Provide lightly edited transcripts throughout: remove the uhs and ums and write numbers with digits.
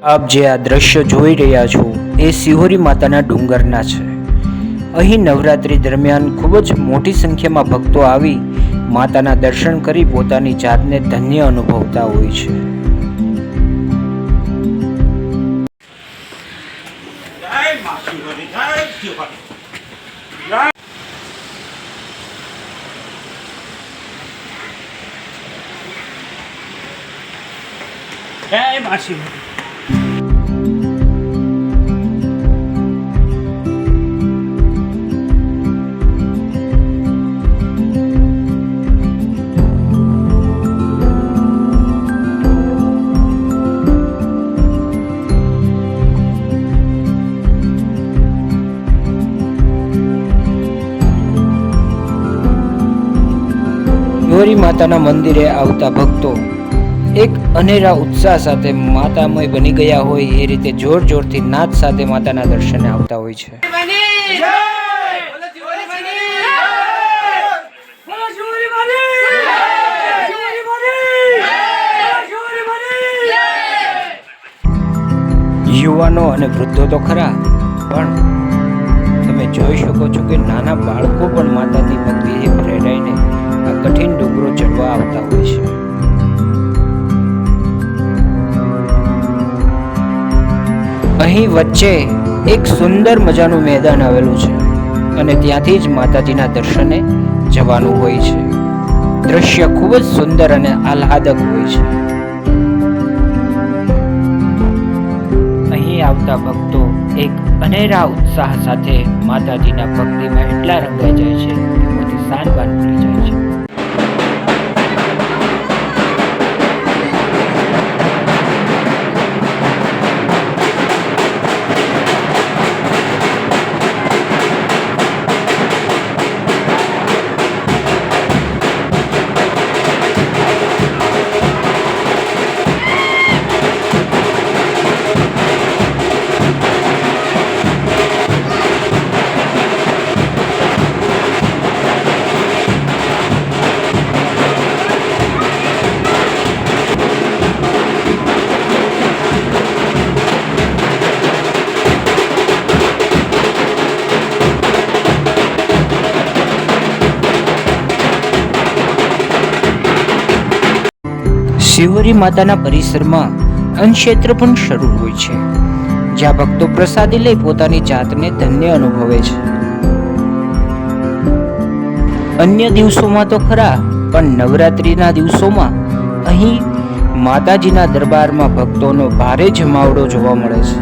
આપ જે આ દ્રશ્ય જોઈ રહ્યા છો એ સિહોરી માતાના ડુંગરના છે। અહીં નવરાત્રી દરમિયાન ખૂબ જ મોટી સંખ્યામાં ભક્તો આવી માતાના દર્શન કરી પોતાની જાતને ધન્ય અનુભવતા હોય છે। જય માસી। સિહોરી માતાના મંદિરે આવતા ભક્તો એક અનેરા ઉત્સાહ સાથે માતામય બની ગયા હોય એ રીતે જોર જોરથી નાદ સાથે માતાના દર્શને આવતા હોય છે। યુવાનો અને વૃદ્ધો તો ખરા, પણ તમે જોઈ શકો છો કે નાના બાળકો પણ માતાની ભક્તિથી પ્રેરાઈને આ કઠિન ડુંગરો ચડવા આવતા હોય છે। અહીં વચ્ચે એક સુંદર મજાનું મેદાન આવેલું છે અને ત્યાંથી જ માતાજીના દર્શને જવાનું હોય છે। દ્રશ્ય ખૂબ જ સુંદર અને આહલાદક હોય છે। અહીં આવતા ભક્તો એક અનેરા ઉત્સાહ સાથે માતાજીના ભક્તિમાં એટલા રંગાઈ જાય છે કે પોતે શાનબાન ભૂલી જાય છે। સિહોરી માતાના પરિસરમાં અન્નક્ષેત્ર પણ શરૂ હોય છે, જ્યાં ભક્તો પ્રસાદી લઈ પોતાની જાતને ધન્ય અનુભવે છે। અન્ય દિવસોમાં તો ખરા, પણ નવરાત્રીના દિવસોમાં અહીં માતાજીના દરબારમાં ભક્તોનો ભારે જમાવડો જોવા મળે છે।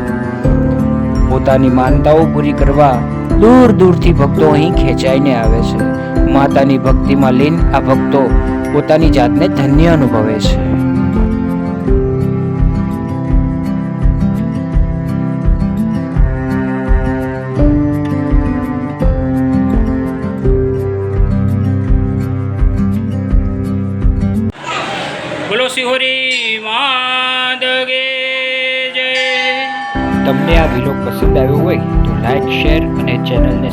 પોતાની માનતાઓ પૂરી કરવા દૂર દૂરથી ભક્તો અહીં ખેંચાઈને આવે છે। માતાની ભક્તિમાં લીન આ ભક્તો પોતાની જાતને ધન્ય અનુભવે છે। બોલો સિહોરી માત કી જય। તમને આ વિડીયો પસંદ આવ્યો હોય તો લાઈક, શેર અને ચેનલને